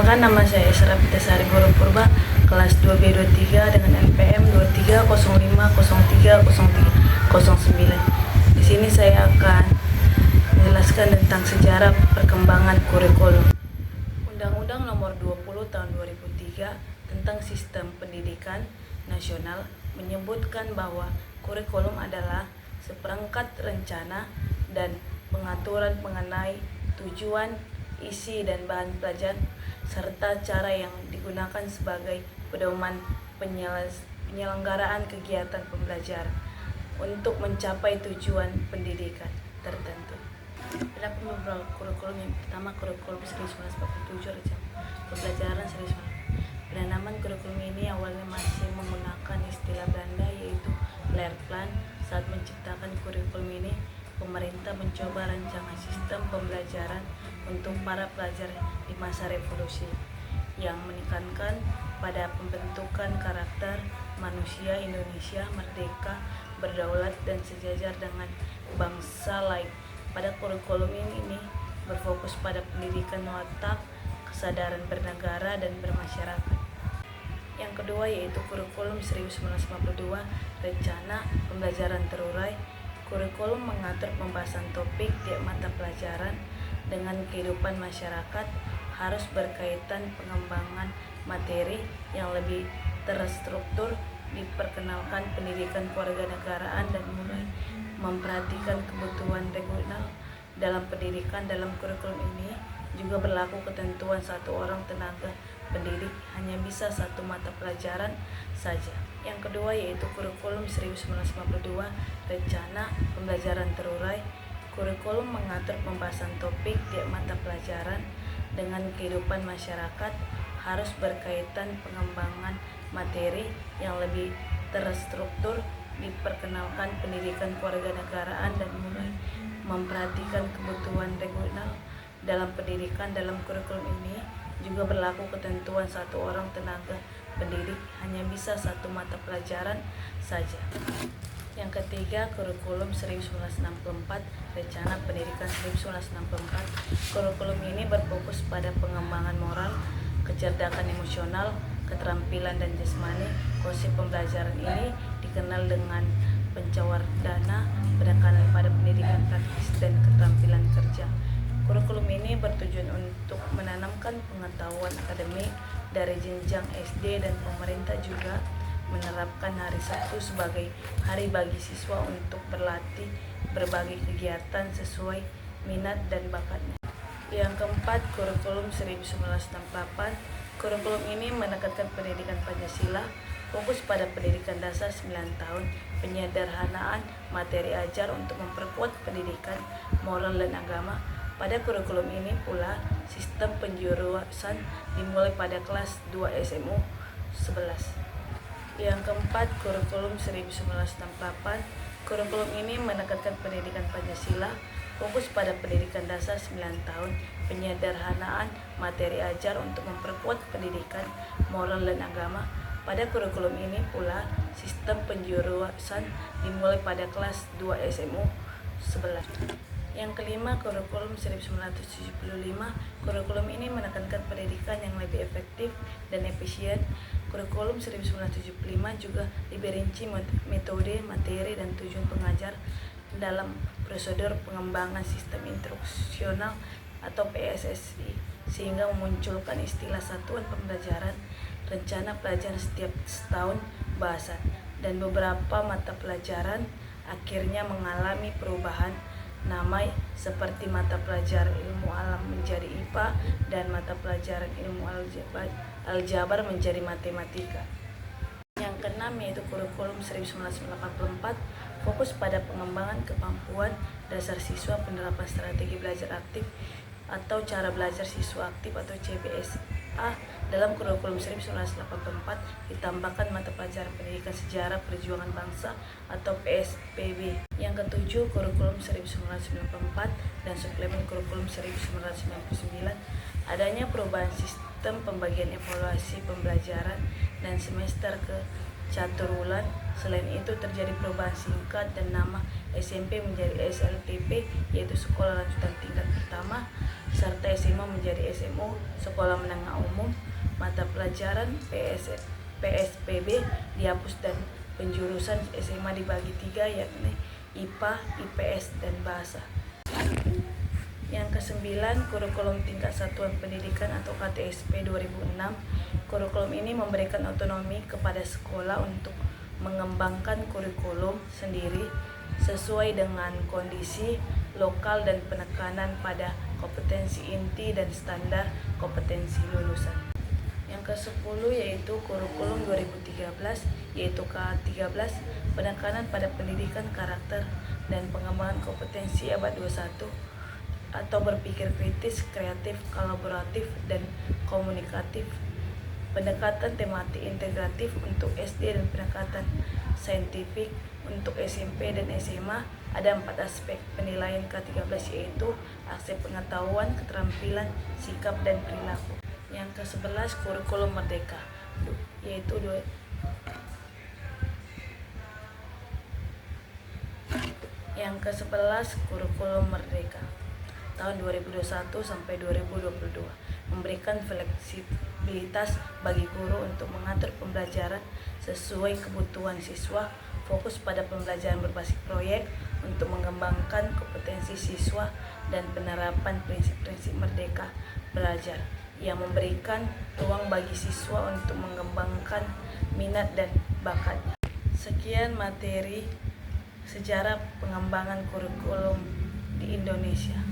Nama saya Esra Pitasari Boro Purba, kelas 2B23 dengan NPM 2305030309. Di sini saya akan menjelaskan tentang sejarah perkembangan kurikulum. Undang-Undang Nomor 20 Tahun 2003 tentang Sistem Pendidikan Nasional menyebutkan bahwa kurikulum adalah seperangkat rencana dan pengaturan mengenai tujuan, isi dan bahan pelajaran serta cara yang digunakan sebagai pedoman penyelenggaraan kegiatan pembelajaran untuk mencapai tujuan pendidikan tertentu. Ada beberapa kurikulum. Yang pertama, kurikulum 1947 rencana pembelajaran 19. Penanaman kurikulum ini awalnya masih menggunakan istilah Belanda yaitu Leerplan. Saat menciptakan kurikulum ini, pemerintah mencoba rancangan sistem pembelajaran untuk para pelajar di masa revolusi yang menekankan pada pembentukan karakter manusia Indonesia merdeka, berdaulat dan sejajar dengan bangsa lain. Pada kurikulum ini berfokus pada pendidikan watak, kesadaran bernegara dan bermasyarakat. Yang kedua yaitu kurikulum 1952 rencana pembelajaran terurai. Kurikulum mengatur pembahasan topik tiap mata pelajaran dengan kehidupan masyarakat, harus berkaitan pengembangan materi yang lebih terstruktur, diperkenalkan pendidikan kewarganegaraan dan mulai memperhatikan kebutuhan regional dalam pendidikan. Dalam kurikulum ini juga berlaku ketentuan satu orang tenaga pendidik hanya bisa satu mata pelajaran saja. Yang kedua yaitu kurikulum 1952 rencana pembelajaran terurai. Kurikulum mengatur pembahasan topik tiap mata pelajaran dengan kehidupan masyarakat, harus berkaitan pengembangan materi yang lebih terstruktur, diperkenalkan pendidikan kewarganegaraan dan mulai memperhatikan kebutuhan regional dalam pendidikan. Dalam kurikulum ini juga berlaku ketentuan satu orang tenaga pendidik hanya bisa satu mata pelajaran saja. Yang ketiga, kurikulum 1964 rencana pendidikan 1964. Kurikulum ini berfokus pada pengembangan moral, kecerdasan emosional, keterampilan dan jasmani. Konsep pembelajaran ini dikenal dengan pencawardana, penekanan pada pendidikan praktis dan keterampilan kerja. Kurikulum ini bertujuan untuk menanamkan pengetahuan akademik dari jenjang SD dan pemerintah juga menerapkan hari Sabtu sebagai hari bagi siswa untuk berlatih berbagai kegiatan sesuai minat dan bakatnya. Yang keempat, kurikulum 1968. Kurikulum ini menekankan pendidikan Pancasila, fokus pada pendidikan dasar 9 tahun, penyederhanaan materi ajar untuk memperkuat pendidikan moral dan agama. Pada kurikulum ini pula sistem penjurusan dimulai pada kelas 2 SMU 11. Yang keempat, kurikulum 1968. Kurikulum ini menekankan pendidikan Pancasila, fokus pada pendidikan dasar 9 tahun, penyederhanaan materi ajar untuk memperkuat pendidikan moral dan agama. Pada kurikulum ini pula sistem penjurusan dimulai pada kelas 2 SMU 11. Yang kelima, kurikulum 1975. Kurikulum ini menekankan pendidikan yang lebih efektif dan efisien. Kurikulum 1975 juga lebih rinci metode, materi, dan tujuan pengajar dalam prosedur pengembangan sistem instruksional atau PSSI, sehingga memunculkan istilah satuan pembelajaran, rencana pelajaran setiap setahun, bahasa, dan beberapa mata pelajaran akhirnya mengalami perubahan nama seperti mata pelajaran ilmu alam menjadi IPA dan mata pelajaran ilmu aljabar menjadi matematika. Yang keenam yaitu kurikulum 1984, fokus pada pengembangan kemampuan dasar siswa, penerapan strategi belajar aktif atau cara belajar siswa aktif atau CBSA. Dalam kurikulum 1984 ditambahkan mata pelajaran pendidikan sejarah perjuangan bangsa atau PSPB. Yang ketujuh, kurikulum 1994 dan suplemen kurikulum 1999. Adanya perubahan sistem pembagian evaluasi pembelajaran dan semester ke catur bulan Selain itu terjadi perubahan singkat dan nama SMP menjadi SLTP, yaitu Sekolah Lanjutan Tingkat Pertama, serta SMA menjadi SMU, Sekolah Menengah Umum. Mata pelajaran PSPB dihapus dan penjurusan SMA dibagi 3, yakni IPA, IPS, dan Bahasa. Yang ke-9, kurikulum tingkat satuan pendidikan atau KTSP 2006. Kurikulum ini memberikan otonomi kepada sekolah untuk mengembangkan kurikulum sendiri sesuai dengan kondisi lokal dan penekanan pada kompetensi inti dan standar kompetensi lulusan. Yang ke-10 yaitu kurikulum 2013, yaitu K13, penekanan pada pendidikan karakter dan pengembangan kompetensi abad 21 atau berpikir kritis, kreatif, kolaboratif, dan komunikatif. Pendekatan tematik integratif untuk SD dan pendekatan saintifik untuk SMP dan SMA. Ada 4 aspek penilaian K13, yaitu aspek pengetahuan, keterampilan, sikap, dan perilaku. Yang ke-11 kurikulum merdeka, yaitu Yang ke-11 kurikulum merdeka tahun 2021 sampai 2022 memberikan fleksibilitas bagi guru untuk mengatur pembelajaran sesuai kebutuhan siswa, fokus pada pembelajaran berbasis proyek untuk mengembangkan kompetensi siswa dan penerapan prinsip-prinsip merdeka belajar yang memberikan ruang bagi siswa untuk mengembangkan minat dan bakatnya. Sekian materi sejarah pengembangan kurikulum di Indonesia.